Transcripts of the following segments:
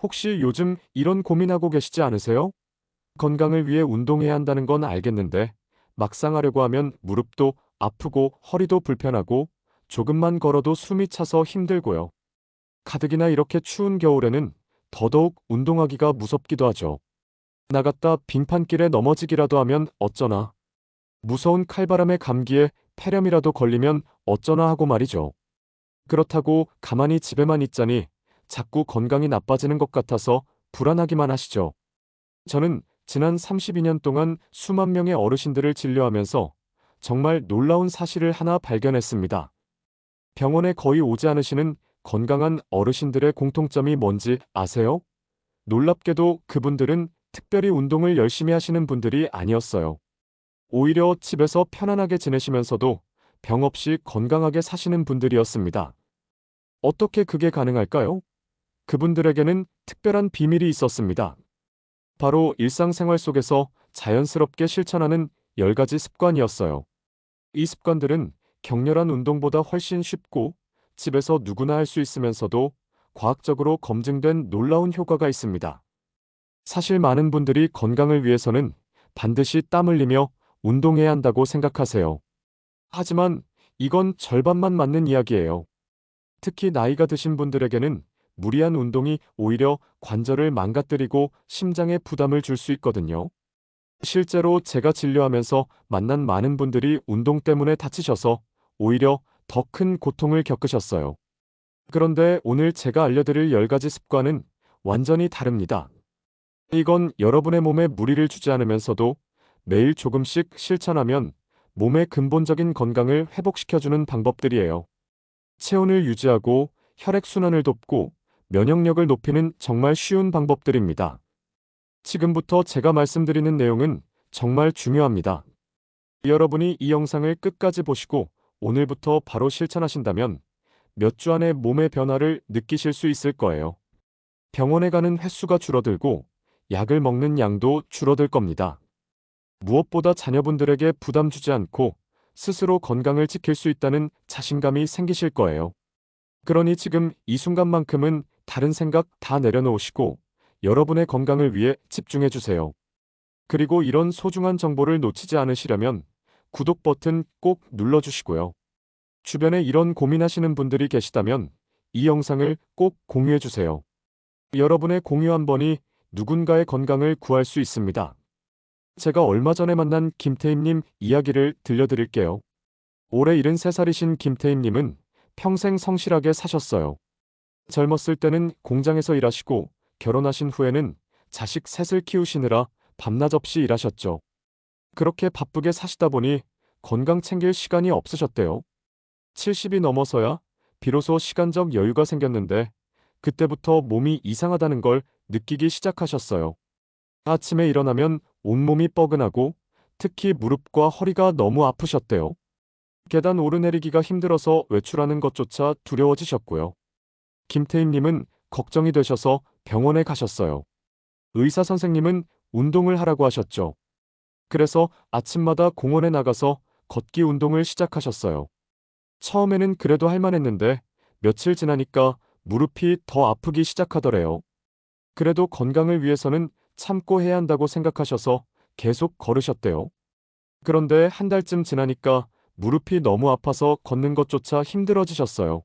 혹시 요즘 이런 고민하고 계시지 않으세요? 건강을 위해 운동해야 한다는 건 알겠는데, 막상 하려고 하면 무릎도 아프고 허리도 불편하고 조금만 걸어도 숨이 차서 힘들고요. 가뜩이나 이렇게 추운 겨울에는 더더욱 운동하기가 무섭기도 하죠. 나갔다 빙판길에 넘어지기라도 하면 어쩌나. 무서운 칼바람에 감기에 폐렴이라도 걸리면 어쩌나 하고 말이죠. 그렇다고 가만히 집에만 있자니 자꾸 건강이 나빠지는 것 같아서 불안하기만 하시죠. 저는 지난 32년 동안 수만 명의 어르신들을 진료하면서 정말 놀라운 사실을 하나 발견했습니다. 병원에 거의 오지 않으시는 건강한 어르신들의 공통점이 뭔지 아세요? 놀랍게도 그분들은 특별히 운동을 열심히 하시는 분들이 아니었어요. 오히려 집에서 편안하게 지내시면서도 병 없이 건강하게 사시는 분들이었습니다. 어떻게 그게 가능할까요? 그분들에게는 특별한 비밀이 있었습니다. 바로 일상생활 속에서 자연스럽게 실천하는 10가지 습관이었어요. 이 습관들은 격렬한 운동보다 훨씬 쉽고 집에서 누구나 할 수 있으면서도 과학적으로 검증된 놀라운 효과가 있습니다. 사실 많은 분들이 건강을 위해서는 반드시 땀 흘리며 운동해야 한다고 생각하세요. 하지만 이건 절반만 맞는 이야기예요. 특히 나이가 드신 분들에게는 무리한 운동이 오히려 관절을 망가뜨리고 심장에 부담을 줄 수 있거든요. 실제로 제가 진료하면서 만난 많은 분들이 운동 때문에 다치셔서 오히려 더 큰 고통을 겪으셨어요. 그런데 오늘 제가 알려드릴 10가지 습관은 완전히 다릅니다. 이건 여러분의 몸에 무리를 주지 않으면서도 매일 조금씩 실천하면 몸의 근본적인 건강을 회복시켜주는 방법들이에요. 체온을 유지하고 혈액순환을 돕고 면역력을 높이는 정말 쉬운 방법들입니다. 지금부터 제가 말씀드리는 내용은 정말 중요합니다. 여러분이 이 영상을 끝까지 보시고 오늘부터 바로 실천하신다면 몇 주 안에 몸의 변화를 느끼실 수 있을 거예요. 병원에 가는 횟수가 줄어들고 약을 먹는 양도 줄어들 겁니다. 무엇보다 자녀분들에게 부담 주지 않고 스스로 건강을 지킬 수 있다는 자신감이 생기실 거예요. 그러니 지금 이 순간만큼은 다른 생각 다 내려놓으시고 여러분의 건강을 위해 집중해 주세요. 그리고 이런 소중한 정보를 놓치지 않으시려면 구독 버튼 꼭 눌러주시고요. 주변에 이런 고민하시는 분들이 계시다면 이 영상을 꼭 공유해 주세요. 여러분의 공유 한 번이 누군가의 건강을 구할 수 있습니다. 제가 얼마 전에 만난 김태임님 이야기를 들려드릴게요. 올해 73살이신 김태임님은 평생 성실하게 사셨어요. 젊었을 때는 공장에서 일하시고 결혼하신 후에는 자식 셋을 키우시느라 밤낮 없이 일하셨죠. 그렇게 바쁘게 사시다 보니 건강 챙길 시간이 없으셨대요. 70이 넘어서야 비로소 시간적 여유가 생겼는데 그때부터 몸이 이상하다는 걸 느끼기 시작하셨어요. 아침에 일어나면 온몸이 뻐근하고 특히 무릎과 허리가 너무 아프셨대요. 계단 오르내리기가 힘들어서 외출하는 것조차 두려워지셨고요. 김태임님은 걱정이 되셔서 병원에 가셨어요. 의사 선생님은 운동을 하라고 하셨죠. 그래서 아침마다 공원에 나가서 걷기 운동을 시작하셨어요. 처음에는 그래도 할만했는데 며칠 지나니까 무릎이 더 아프기 시작하더래요. 그래도 건강을 위해서는 참고 해야 한다고 생각하셔서 계속 걸으셨대요. 그런데 한 달쯤 지나니까 무릎이 너무 아파서 걷는 것조차 힘들어지셨어요.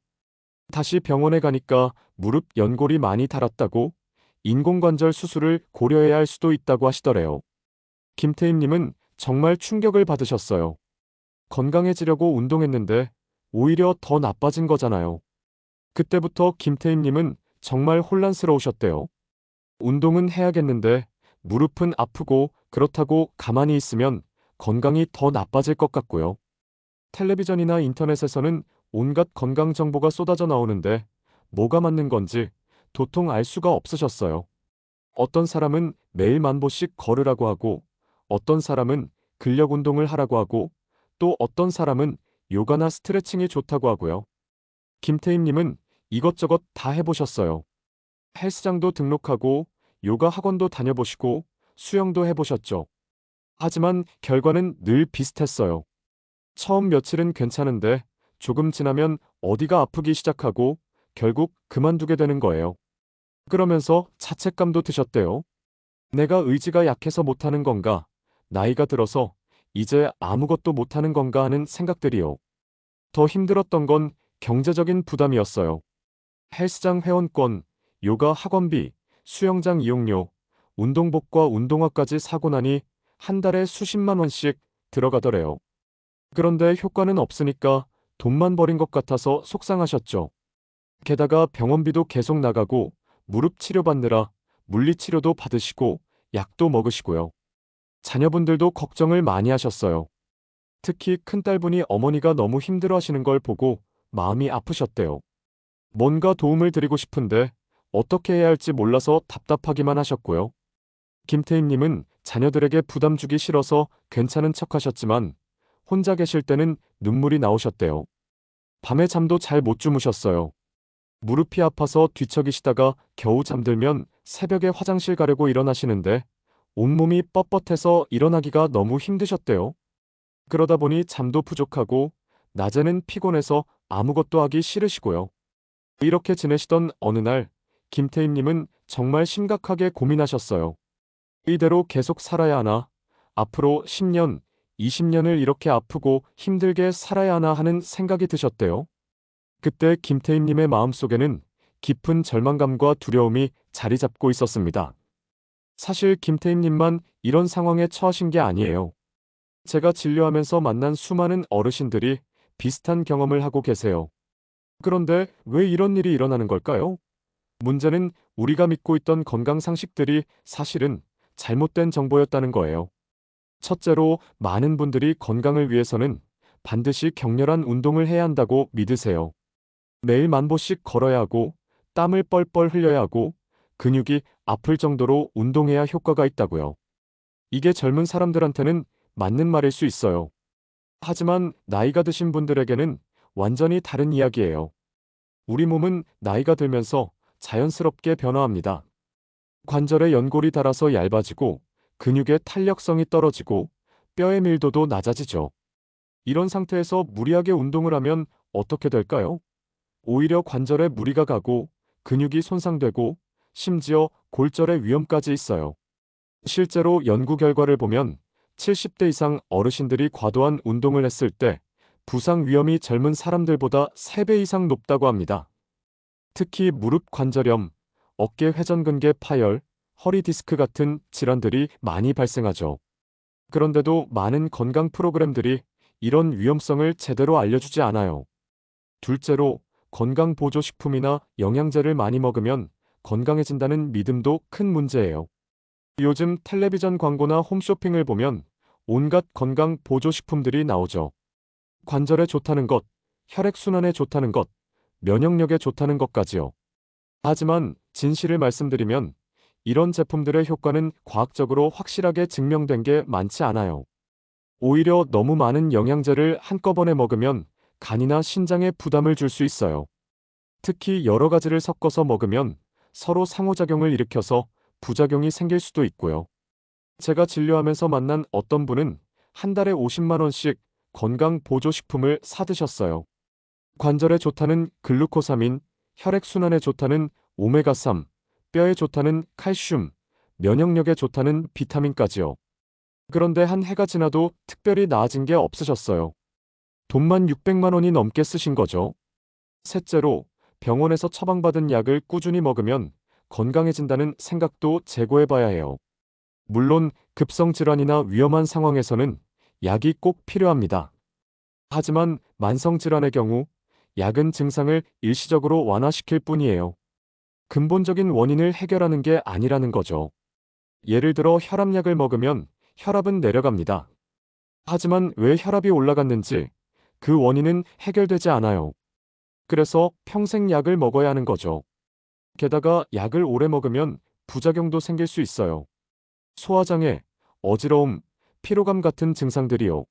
다시 병원에 가니까 무릎 연골이 많이 닳았다고 인공관절 수술을 고려해야 할 수도 있다고 하시더래요. 김태임님은 정말 충격을 받으셨어요. 건강해지려고 운동했는데 오히려 더 나빠진 거잖아요. 그때부터 김태임님은 정말 혼란스러우셨대요. 운동은 해야겠는데 무릎은 아프고 그렇다고 가만히 있으면 건강이 더 나빠질 것 같고요. 텔레비전이나 인터넷에서는 온갖 건강 정보가 쏟아져 나오는데 뭐가 맞는 건지 도통 알 수가 없으셨어요. 어떤 사람은 매일 10,000보씩 걸으라고 하고 어떤 사람은 근력 운동을 하라고 하고 또 어떤 사람은 요가나 스트레칭이 좋다고 하고요. 김태임님은 이것저것 다 해보셨어요. 헬스장도 등록하고 요가 학원도 다녀보시고 수영도 해보셨죠. 하지만 결과는 늘 비슷했어요. 처음 며칠은 괜찮은데 조금 지나면 어디가 아프기 시작하고 결국 그만두게 되는 거예요. 그러면서 자책감도 드셨대요. 내가 의지가 약해서 못하는 건가? 나이가 들어서 이제 아무것도 못하는 건가 하는 생각들이요. 더 힘들었던 건 경제적인 부담이었어요. 헬스장 회원권, 요가 학원비, 수영장 이용료, 운동복과 운동화까지 사고 나니 한 달에 수십만 원씩 들어가더래요. 그런데 효과는 없으니까 돈만 버린 것 같아서 속상하셨죠. 게다가 병원비도 계속 나가고 무릎 치료받느라 물리치료도 받으시고 약도 먹으시고요. 자녀분들도 걱정을 많이 하셨어요. 특히 큰딸분이 어머니가 너무 힘들어하시는 걸 보고 마음이 아프셨대요. 뭔가 도움을 드리고 싶은데 어떻게 해야 할지 몰라서 답답하기만 하셨고요. 김태희님은 자녀들에게 부담 주기 싫어서 괜찮은 척 하셨지만 혼자 계실 때는 눈물이 나오셨대요. 밤에 잠도 잘 못 주무셨어요. 무릎이 아파서 뒤척이시다가 겨우 잠들면 새벽에 화장실 가려고 일어나시는데 온몸이 뻣뻣해서 일어나기가 너무 힘드셨대요. 그러다 보니 잠도 부족하고 낮에는 피곤해서 아무것도 하기 싫으시고요. 이렇게 지내시던 어느 날 김태희님은 정말 심각하게 고민하셨어요. 이대로 계속 살아야 하나? 앞으로 10년, 20년을 이렇게 아프고 힘들게 살아야 하나 하는 생각이 드셨대요. 그때 김태희님의 마음속에는 깊은 절망감과 두려움이 자리 잡고 있었습니다. 사실 김태희님만 이런 상황에 처하신 게 아니에요. 제가 진료하면서 만난 수많은 어르신들이 비슷한 경험을 하고 계세요. 그런데 왜 이런 일이 일어나는 걸까요? 문제는 우리가 믿고 있던 건강 상식들이 사실은 잘못된 정보였다는 거예요. 첫째로, 많은 분들이 건강을 위해서는 반드시 격렬한 운동을 해야 한다고 믿으세요. 매일 만 보씩 걸어야 하고, 땀을 뻘뻘 흘려야 하고, 근육이 아플 정도로 운동해야 효과가 있다고요. 이게 젊은 사람들한테는 맞는 말일 수 있어요. 하지만 나이가 드신 분들에게는 완전히 다른 이야기예요. 우리 몸은 나이가 들면서 자연스럽게 변화합니다. 관절의 연골이 닳아서 얇아지고 근육의 탄력성이 떨어지고 뼈의 밀도도 낮아지죠. 이런 상태에서 무리하게 운동을 하면 어떻게 될까요? 오히려 관절에 무리가 가고 근육이 손상되고 심지어 골절의 위험까지 있어요. 실제로 연구 결과를 보면 70대 이상 어르신들이 과도한 운동을 했을 때 부상 위험이 젊은 사람들보다 3배 이상 높다고 합니다. 특히 무릎 관절염, 어깨 회전근개 파열, 허리 디스크 같은 질환들이 많이 발생하죠. 그런데도 많은 건강 프로그램들이 이런 위험성을 제대로 알려주지 않아요. 둘째로, 건강 보조식품이나 영양제를 많이 먹으면 건강해진다는 믿음도 큰 문제예요. 요즘 텔레비전 광고나 홈쇼핑을 보면 온갖 건강 보조식품들이 나오죠. 관절에 좋다는 것, 혈액순환에 좋다는 것, 면역력에 좋다는 것까지요. 하지만 진실을 말씀드리면 이런 제품들의 효과는 과학적으로 확실하게 증명된 게 많지 않아요. 오히려 너무 많은 영양제를 한꺼번에 먹으면 간이나 신장에 부담을 줄 수 있어요. 특히 여러 가지를 섞어서 먹으면 서로 상호작용을 일으켜서 부작용이 생길 수도 있고요. 제가 진료하면서 만난 어떤 분은 한 달에 50만 원씩 건강 보조식품을 사드셨어요. 관절에 좋다는 글루코사민, 혈액순환에 좋다는 오메가3, 뼈에 좋다는 칼슘, 면역력에 좋다는 비타민까지요. 그런데 한 해가 지나도 특별히 나아진 게 없으셨어요. 돈만 600만 원이 넘게 쓰신 거죠. 셋째로, 병원에서 처방받은 약을 꾸준히 먹으면 건강해진다는 생각도 제고해봐야 해요. 물론 급성 질환이나 위험한 상황에서는 약이 꼭 필요합니다. 하지만 만성 질환의 경우 약은 증상을 일시적으로 완화시킬 뿐이에요. 근본적인 원인을 해결하는 게 아니라는 거죠. 예를 들어 혈압약을 먹으면 혈압은 내려갑니다. 하지만 왜 혈압이 올라갔는지 그 원인은 해결되지 않아요. 그래서 평생 약을 먹어야 하는 거죠. 게다가 약을 오래 먹으면 부작용도 생길 수 있어요. 소화장애, 어지러움, 피로감 같은 증상들이요.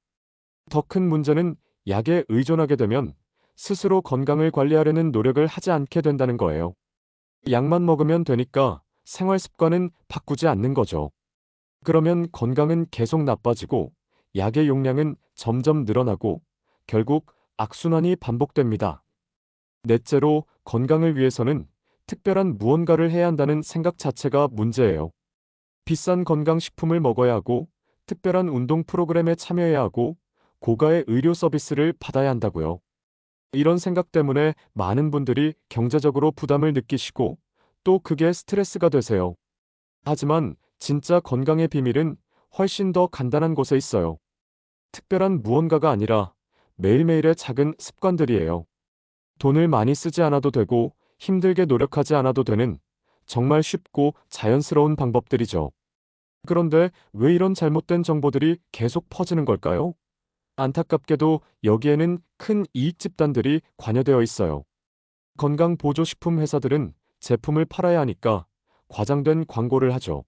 더 큰 문제는 약에 의존하게 되면 스스로 건강을 관리하려는 노력을 하지 않게 된다는 거예요. 약만 먹으면 되니까 생활 습관은 바꾸지 않는 거죠. 그러면 건강은 계속 나빠지고 약의 용량은 점점 늘어나고 결국 악순환이 반복됩니다. 넷째로, 건강을 위해서는 특별한 무언가를 해야 한다는 생각 자체가 문제예요. 비싼 건강식품을 먹어야 하고, 특별한 운동 프로그램에 참여해야 하고, 고가의 의료 서비스를 받아야 한다고요. 이런 생각 때문에 많은 분들이 경제적으로 부담을 느끼시고, 또 그게 스트레스가 되세요. 하지만 진짜 건강의 비밀은 훨씬 더 간단한 곳에 있어요. 특별한 무언가가 아니라 매일매일의 작은 습관들이에요. 돈을 많이 쓰지 않아도 되고 힘들게 노력하지 않아도 되는 정말 쉽고 자연스러운 방법들이죠. 그런데 왜 이런 잘못된 정보들이 계속 퍼지는 걸까요? 안타깝게도 여기에는 큰 이익 집단들이 관여되어 있어요. 건강보조식품 회사들은 제품을 팔아야 하니까 과장된 광고를 하죠.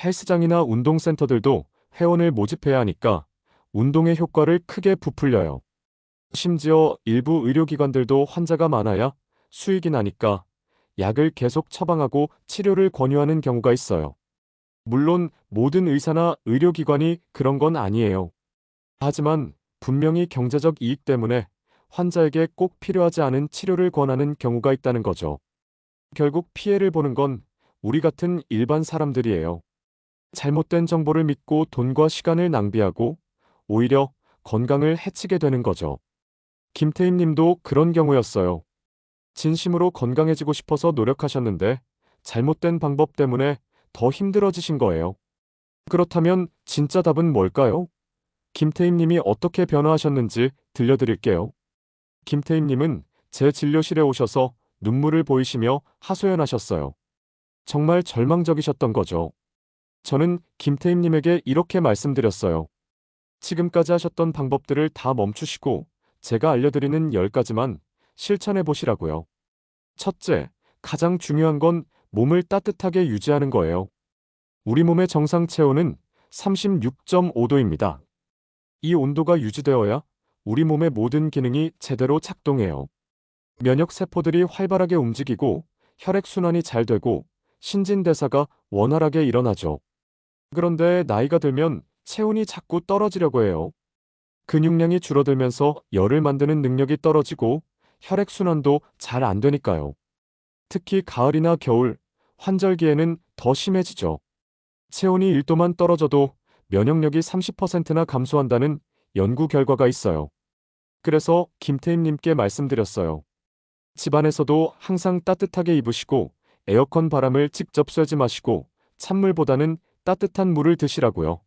헬스장이나 운동센터들도 회원을 모집해야 하니까 운동의 효과를 크게 부풀려요. 심지어 일부 의료기관들도 환자가 많아야 수익이 나니까 약을 계속 처방하고 치료를 권유하는 경우가 있어요. 물론 모든 의사나 의료기관이 그런 건 아니에요. 하지만 분명히 경제적 이익 때문에 환자에게 꼭 필요하지 않은 치료를 권하는 경우가 있다는 거죠. 결국 피해를 보는 건 우리 같은 일반 사람들이에요. 잘못된 정보를 믿고 돈과 시간을 낭비하고 오히려 건강을 해치게 되는 거죠. 김태임 님도 그런 경우였어요. 진심으로 건강해지고 싶어서 노력하셨는데 잘못된 방법 때문에 더 힘들어지신 거예요. 그렇다면 진짜 답은 뭘까요? 김태임 님이 어떻게 변화하셨는지 들려드릴게요. 김태임 님은 제 진료실에 오셔서 눈물을 보이시며 하소연하셨어요. 정말 절망적이셨던 거죠. 저는 김태임 님에게 이렇게 말씀드렸어요. 지금까지 하셨던 방법들을 다 멈추시고 제가 알려드리는 10가지만 실천해 보시라고요. 첫째, 가장 중요한 건 몸을 따뜻하게 유지하는 거예요. 우리 몸의 정상 체온은 36.5도입니다. 이 온도가 유지되어야 우리 몸의 모든 기능이 제대로 작동해요. 면역 세포들이 활발하게 움직이고 혈액순환이 잘 되고 신진대사가 원활하게 일어나죠. 그런데 나이가 들면 체온이 자꾸 떨어지려고 해요. 근육량이 줄어들면서 열을 만드는 능력이 떨어지고 혈액순환도 잘 안 되니까요. 특히 가을이나 겨울, 환절기에는 더 심해지죠. 체온이 1도만 떨어져도 면역력이 30%나 감소한다는 연구 결과가 있어요. 그래서 김태임님께 말씀드렸어요. 집안에서도 항상 따뜻하게 입으시고 에어컨 바람을 직접 쐬지 마시고 찬물보다는 따뜻한 물을 드시라고요.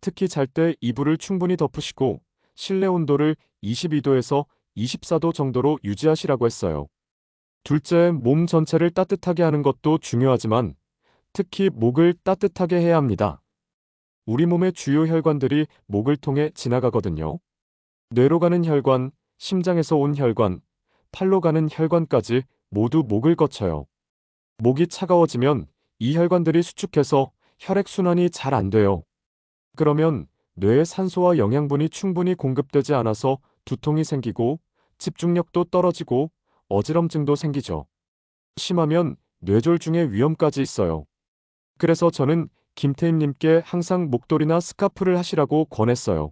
특히 잘 때 이불을 충분히 덮으시고 실내 온도를 22도에서 24도 정도로 유지하시라고 했어요. 둘째, 몸 전체를 따뜻하게 하는 것도 중요하지만 특히 목을 따뜻하게 해야 합니다. 우리 몸의 주요 혈관들이 목을 통해 지나가거든요. 뇌로 가는 혈관, 심장에서 온 혈관, 팔로 가는 혈관까지 모두 목을 거쳐요. 목이 차가워지면 이 혈관들이 수축해서 혈액순환이 잘 안 돼요. 그러면 뇌에 산소와 영양분이 충분히 공급되지 않아서 두통이 생기고 집중력도 떨어지고 어지럼증도 생기죠. 심하면 뇌졸중의 위험까지 있어요. 그래서 저는 김태임님께 항상 목도리나 스카프를 하시라고 권했어요.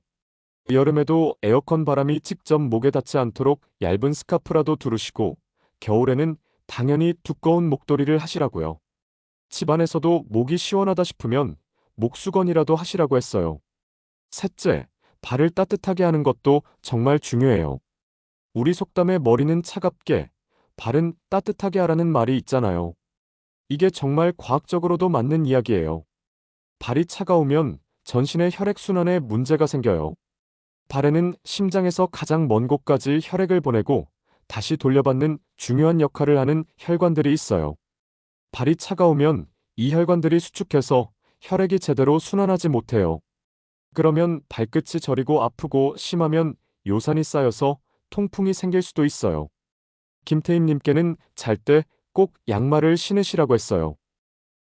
여름에도 에어컨 바람이 직접 목에 닿지 않도록 얇은 스카프라도 두르시고 겨울에는 당연히 두꺼운 목도리를 하시라고요. 집안에서도 목이 시원하다 싶으면 목수건이라도 하시라고 했어요. 셋째, 발을 따뜻하게 하는 것도 정말 중요해요. 우리 속담에 머리는 차갑게, 발은 따뜻하게 하라는 말이 있잖아요. 이게 정말 과학적으로도 맞는 이야기예요. 발이 차가우면 전신의 혈액순환에 문제가 생겨요. 발에는 심장에서 가장 먼 곳까지 혈액을 보내고 다시 돌려받는 중요한 역할을 하는 혈관들이 있어요. 발이 차가우면 이 혈관들이 수축해서 혈액이 제대로 순환하지 못해요. 그러면 발끝이 저리고 아프고 심하면 요산이 쌓여서 통풍이 생길 수도 있어요. 김태임님께는 잘 때 꼭 양말을 신으시라고 했어요.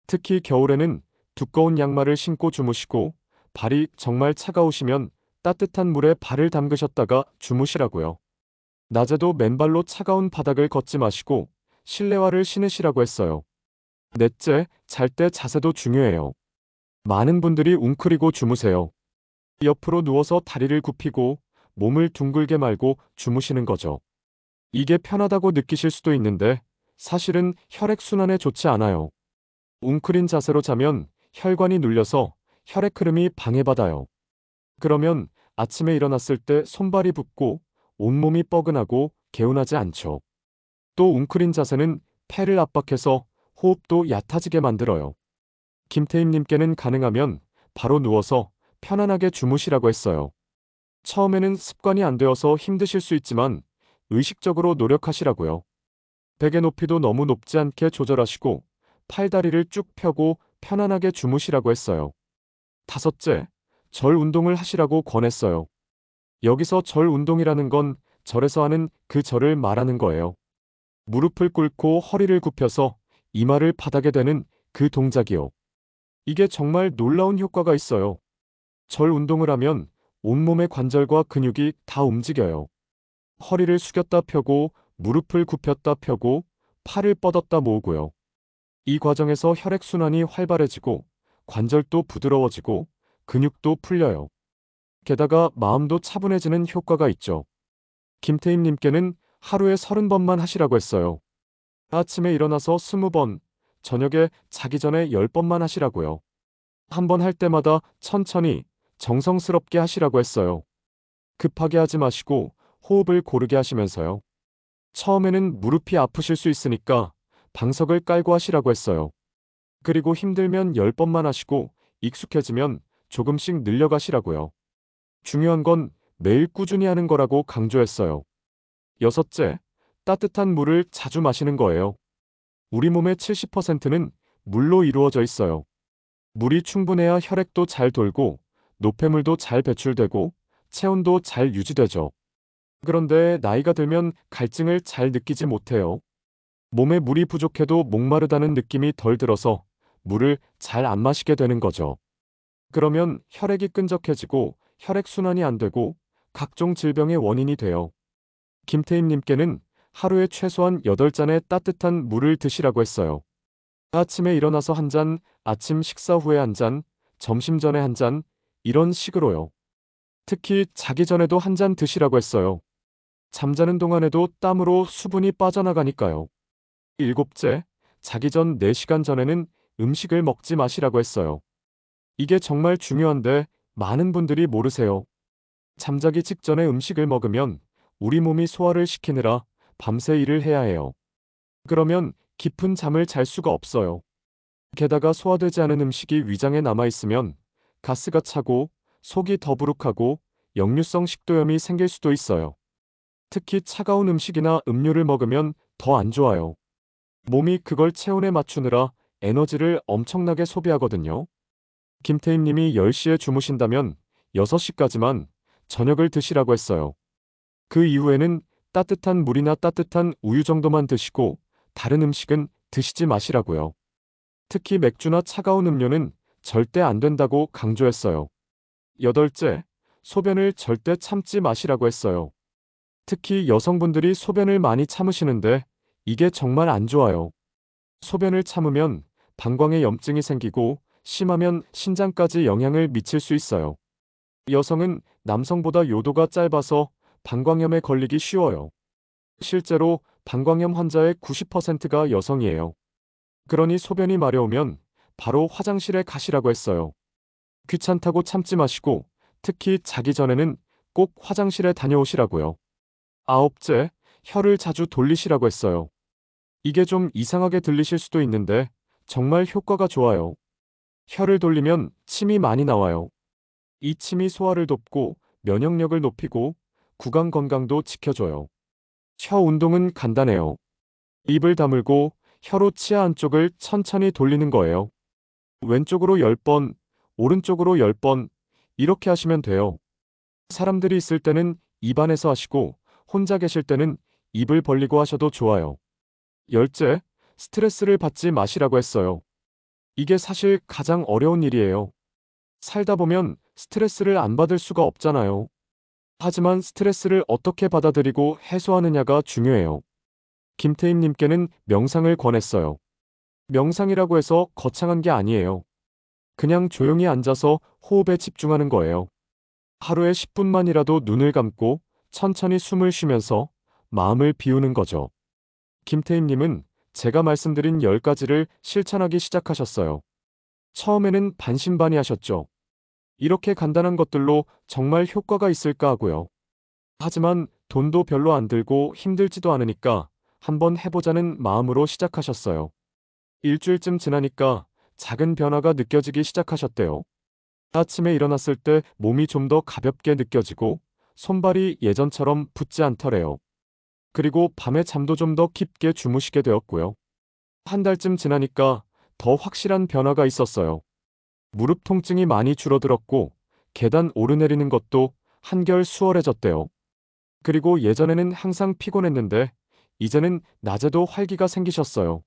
특히 겨울에는 두꺼운 양말을 신고 주무시고 발이 정말 차가우시면 따뜻한 물에 발을 담그셨다가 주무시라고요. 낮에도 맨발로 차가운 바닥을 걷지 마시고 실내화를 신으시라고 했어요. 넷째, 잘 때 자세도 중요해요. 많은 분들이 웅크리고 주무세요. 옆으로 누워서 다리를 굽히고 몸을 둥글게 말고 주무시는 거죠. 이게 편하다고 느끼실 수도 있는데 사실은 혈액순환에 좋지 않아요. 웅크린 자세로 자면 혈관이 눌려서 혈액 흐름이 방해받아요. 그러면 아침에 일어났을 때 손발이 붓고 온몸이 뻐근하고 개운하지 않죠. 또 웅크린 자세는 폐를 압박해서 호흡도 얕아지게 만들어요. 김태임님께는 가능하면 바로 누워서 편안하게 주무시라고 했어요. 처음에는 습관이 안 되어서 힘드실 수 있지만 의식적으로 노력하시라고요. 베개 높이도 너무 높지 않게 조절하시고 팔다리를 쭉 펴고 편안하게 주무시라고 했어요. 다섯째, 절 운동을 하시라고 권했어요. 여기서 절 운동이라는 건 절에서 하는 그 절을 말하는 거예요. 무릎을 꿇고 허리를 굽혀서 이마를 바닥에 대는 그 동작이요. 이게 정말 놀라운 효과가 있어요. 절 운동을 하면 온몸의 관절과 근육이 다 움직여요. 허리를 숙였다 펴고 무릎을 굽혔다 펴고 팔을 뻗었다 모으고요. 이 과정에서 혈액순환이 활발해지고 관절도 부드러워지고 근육도 풀려요. 게다가 마음도 차분해지는 효과가 있죠. 김태임님께는 하루에 30번만 하시라고 했어요. 아침에 일어나서 20번, 저녁에 자기 전에 10번만 하시라고요. 한 번 할 때마다 천천히 정성스럽게 하시라고 했어요. 급하게 하지 마시고 호흡을 고르게 하시면서요. 처음에는 무릎이 아프실 수 있으니까 방석을 깔고 하시라고 했어요. 그리고 힘들면 10번만 하시고 익숙해지면 조금씩 늘려가시라고요. 중요한 건 매일 꾸준히 하는 거라고 강조했어요. 여섯째, 따뜻한 물을 자주 마시는 거예요. 우리 몸의 70%는 물로 이루어져 있어요. 물이 충분해야 혈액도 잘 돌고 노폐물도 잘 배출되고 체온도 잘 유지되죠. 그런데 나이가 들면 갈증을 잘 느끼지 못해요. 몸에 물이 부족해도 목마르다는 느낌이 덜 들어서 물을 잘 안 마시게 되는 거죠. 그러면 혈액이 끈적해지고 혈액순환이 안 되고 각종 질병의 원인이 돼요. 김태임님께는 하루에 최소한 8잔의 따뜻한 물을 드시라고 했어요. 아침에 일어나서 한 잔, 아침 식사 후에 한 잔, 점심 전에 한 잔, 이런 식으로요. 특히 자기 전에도 한 잔 드시라고 했어요. 잠자는 동안에도 땀으로 수분이 빠져나가니까요. 일곱째, 자기 전 4시간 전에는 음식을 먹지 마시라고 했어요. 이게 정말 중요한데 많은 분들이 모르세요. 잠자기 직전에 음식을 먹으면 우리 몸이 소화를 시키느라 밤새 일을 해야 해요. 그러면 깊은 잠을 잘 수가 없어요. 게다가 소화되지 않은 음식이 위장에 남아있으면 가스가 차고 속이 더부룩하고 역류성 식도염이 생길 수도 있어요. 특히 차가운 음식이나 음료를 먹으면 더 안 좋아요. 몸이 그걸 체온에 맞추느라 에너지를 엄청나게 소비하거든요. 김태임님이 10시에 주무신다면 6시까지만 저녁을 드시라고 했어요. 그 이후에는 따뜻한 물이나 따뜻한 우유 정도만 드시고 다른 음식은 드시지 마시라고요. 특히 맥주나 차가운 음료는 절대 안 된다고 강조했어요. 여덟째, 소변을 절대 참지 마시라고 했어요. 특히 여성분들이 소변을 많이 참으시는데 이게 정말 안 좋아요. 소변을 참으면 방광에 염증이 생기고 심하면 신장까지 영향을 미칠 수 있어요. 여성은 남성보다 요도가 짧아서 방광염에 걸리기 쉬워요. 실제로 방광염 환자의 90%가 여성이에요. 그러니 소변이 마려우면 바로 화장실에 가시라고 했어요. 귀찮다고 참지 마시고 특히 자기 전에는 꼭 화장실에 다녀오시라고요. 아홉째, 혀를 자주 돌리시라고 했어요. 이게 좀 이상하게 들리실 수도 있는데 정말 효과가 좋아요. 혀를 돌리면 침이 많이 나와요. 이 침이 소화를 돕고 면역력을 높이고 구강 건강도 지켜줘요. 혀 운동은 간단해요. 입을 다물고 혀로 치아 안쪽을 천천히 돌리는 거예요. 왼쪽으로 10번, 오른쪽으로 10번, 이렇게 하시면 돼요. 사람들이 있을 때는 입안에서 하시고 혼자 계실 때는 입을 벌리고 하셔도 좋아요. 열째, 스트레스를 받지 마시라고 했어요. 이게 사실 가장 어려운 일이에요. 살다 보면 스트레스를 안 받을 수가 없잖아요. 하지만 스트레스를 어떻게 받아들이고 해소하느냐가 중요해요. 김태임님께는 명상을 권했어요. 명상이라고 해서 거창한 게 아니에요. 그냥 조용히 앉아서 호흡에 집중하는 거예요. 하루에 10분만이라도 눈을 감고 천천히 숨을 쉬면서 마음을 비우는 거죠. 김태임님은 제가 말씀드린 10가지를 실천하기 시작하셨어요. 처음에는 반신반의하셨죠. 이렇게 간단한 것들로 정말 효과가 있을까 하고요. 하지만 돈도 별로 안 들고 힘들지도 않으니까 한번 해보자는 마음으로 시작하셨어요. 일주일쯤 지나니까 작은 변화가 느껴지기 시작하셨대요. 아침에 일어났을 때 몸이 좀 더 가볍게 느껴지고 손발이 예전처럼 붓지 않더래요. 그리고 밤에 잠도 좀 더 깊게 주무시게 되었고요. 한 달쯤 지나니까 더 확실한 변화가 있었어요. 무릎 통증이 많이 줄어들었고 계단 오르내리는 것도 한결 수월해졌대요. 그리고 예전에는 항상 피곤했는데 이제는 낮에도 활기가 생기셨어요.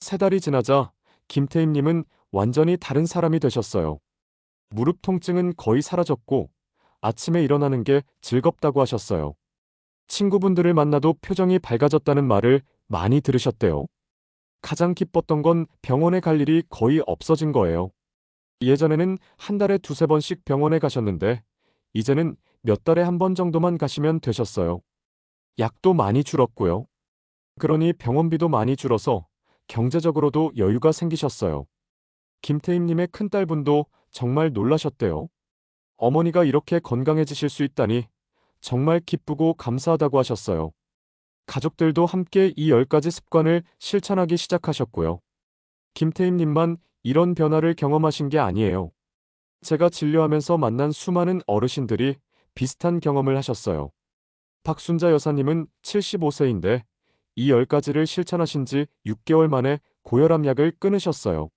3달이 지나자 김태임님은 완전히 다른 사람이 되셨어요. 무릎 통증은 거의 사라졌고 아침에 일어나는 게 즐겁다고 하셨어요. 친구분들을 만나도 표정이 밝아졌다는 말을 많이 들으셨대요. 가장 기뻤던 건 병원에 갈 일이 거의 없어진 거예요. 예전에는 한 달에 2~3번씩 병원에 가셨는데 이제는 몇 달에 한 번 정도만 가시면 되셨어요. 약도 많이 줄었고요. 그러니 병원비도 많이 줄어서 경제적으로도 여유가 생기셨어요. 김태임님의 큰딸분도 정말 놀라셨대요. 어머니가 이렇게 건강해지실 수 있다니 정말 기쁘고 감사하다고 하셨어요. 가족들도 함께 이 10가지 습관을 실천하기 시작하셨고요. 김태임님만 이런 변화를 경험하신 게 아니에요. 제가 진료하면서 만난 수많은 어르신들이 비슷한 경험을 하셨어요. 박순자 여사님은 75세인데 이 10가지를 실천하신 지 6개월 만에 고혈압약을 끊으셨어요.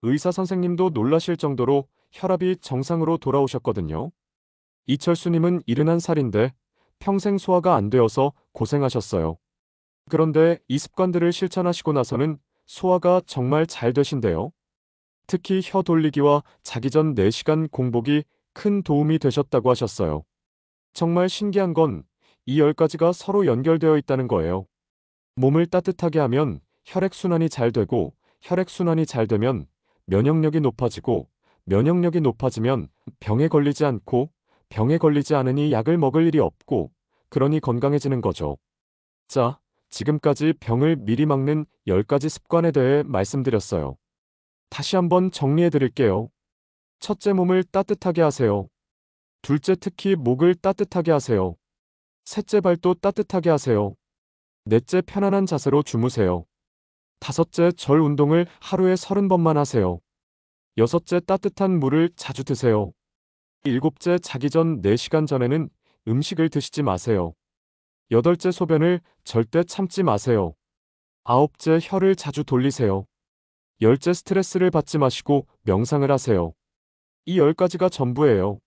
의사 선생님도 놀라실 정도로 혈압이 정상으로 돌아오셨거든요. 이철수님은 71살인데 평생 소화가 안 되어서 고생하셨어요. 그런데 이 습관들을 실천하시고 나서는 소화가 정말 잘 되신대요. 특히 혀 돌리기와 자기 전 4시간 공복이 큰 도움이 되셨다고 하셨어요. 정말 신기한 건 이 10가지가 서로 연결되어 있다는 거예요. 몸을 따뜻하게 하면 혈액순환이 잘 되고 혈액순환이 잘 되면 면역력이 높아지고 면역력이 높아지면 병에 걸리지 않고 병에 걸리지 않으니 약을 먹을 일이 없고 그러니 건강해지는 거죠. 자, 지금까지 병을 미리 막는 10가지 습관에 대해 말씀드렸어요. 다시 한번 정리해 드릴게요. 첫째, 몸을 따뜻하게 하세요. 둘째, 특히 목을 따뜻하게 하세요. 셋째, 발도 따뜻하게 하세요. 넷째, 편안한 자세로 주무세요. 다섯째, 절 운동을 하루에 30번만 하세요. 여섯째, 따뜻한 물을 자주 드세요. 일곱째, 자기 전 4시간 전에는 음식을 드시지 마세요. 여덟째, 소변을 절대 참지 마세요. 아홉째, 혀를 자주 돌리세요. 열째, 스트레스를 받지 마시고 명상을 하세요. 이 10가지가 전부예요.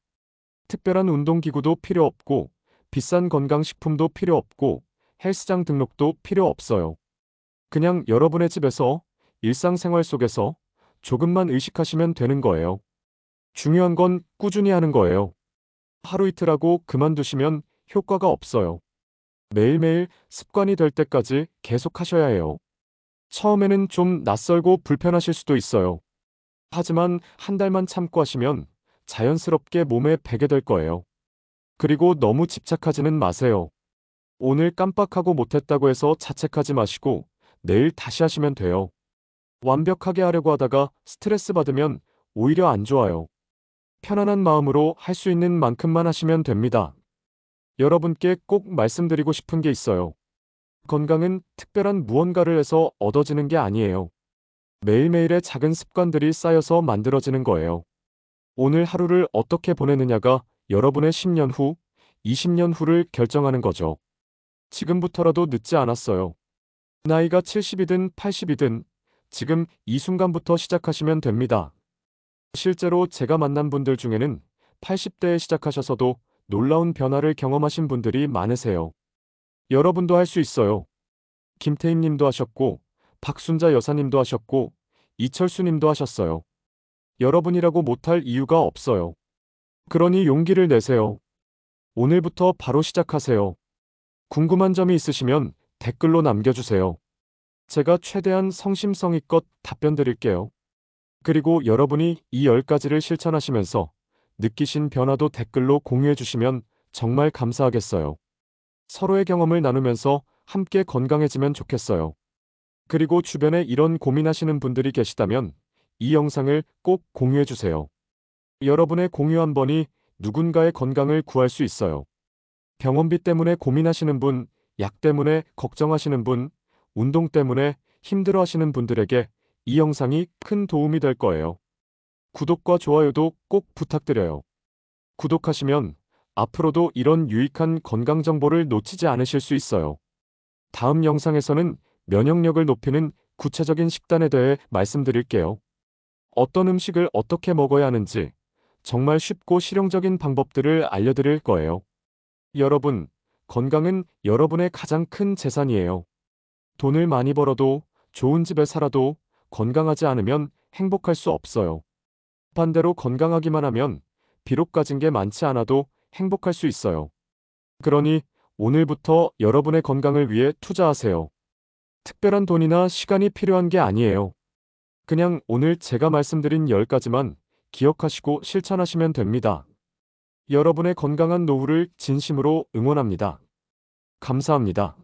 특별한 운동기구도 필요 없고 비싼 건강식품도 필요 없고 헬스장 등록도 필요 없어요. 그냥 여러분의 집에서 일상생활 속에서 조금만 의식하시면 되는 거예요. 중요한 건 꾸준히 하는 거예요. 하루 이틀 하고 그만두시면 효과가 없어요. 매일매일 습관이 될 때까지 계속 하셔야 해요. 처음에는 좀 낯설고 불편하실 수도 있어요. 하지만 한 달만 참고 하시면 자연스럽게 몸에 배게 될 거예요. 그리고 너무 집착하지는 마세요. 오늘 깜빡하고 못했다고 해서 자책하지 마시고 내일 다시 하시면 돼요. 완벽하게 하려고 하다가 스트레스 받으면 오히려 안 좋아요. 편안한 마음으로 할 수 있는 만큼만 하시면 됩니다. 여러분께 꼭 말씀드리고 싶은 게 있어요. 건강은 특별한 무언가를 해서 얻어지는 게 아니에요. 매일매일의 작은 습관들이 쌓여서 만들어지는 거예요. 오늘 하루를 어떻게 보내느냐가 여러분의 10년 후, 20년 후를 결정하는 거죠. 지금부터라도 늦지 않았어요. 나이가 70이든 80이든 지금 이 순간부터 시작하시면 됩니다. 실제로 제가 만난 분들 중에는 80대에 시작하셔서도 놀라운 변화를 경험하신 분들이 많으세요. 여러분도 할 수 있어요. 김태임 님도 하셨고, 박순자 여사님도 하셨고, 이철수 님도 하셨어요. 여러분이라고 못할 이유가 없어요. 그러니 용기를 내세요. 오늘부터 바로 시작하세요. 궁금한 점이 있으시면 댓글로 남겨주세요. 제가 최대한 성심성의껏 답변 드릴게요. 그리고 여러분이 이 10가지를 실천하시면서 느끼신 변화도 댓글로 공유해 주시면 정말 감사하겠어요. 서로의 경험을 나누면서 함께 건강해지면 좋겠어요. 그리고 주변에 이런 고민하시는 분들이 계시다면 이 영상을 꼭 공유해 주세요. 여러분의 공유 한 번이 누군가의 건강을 구할 수 있어요. 병원비 때문에 고민하시는 분, 약 때문에 걱정하시는 분, 운동 때문에 힘들어하시는 분들에게 이 영상이 큰 도움이 될 거예요. 구독과 좋아요도 꼭 부탁드려요. 구독하시면 앞으로도 이런 유익한 건강 정보를 놓치지 않으실 수 있어요. 다음 영상에서는 면역력을 높이는 구체적인 식단에 대해 말씀드릴게요. 어떤 음식을 어떻게 먹어야 하는지 정말 쉽고 실용적인 방법들을 알려드릴 거예요. 여러분, 건강은 여러분의 가장 큰 재산이에요. 돈을 많이 벌어도 좋은 집에 살아도 건강하지 않으면 행복할 수 없어요. 반대로 건강하기만 하면 비록 가진 게 많지 않아도 행복할 수 있어요. 그러니 오늘부터 여러분의 건강을 위해 투자하세요. 특별한 돈이나 시간이 필요한 게 아니에요. 그냥 오늘 제가 말씀드린 10가지만 기억하시고 실천하시면 됩니다. 여러분의 건강한 노후를 진심으로 응원합니다. 감사합니다.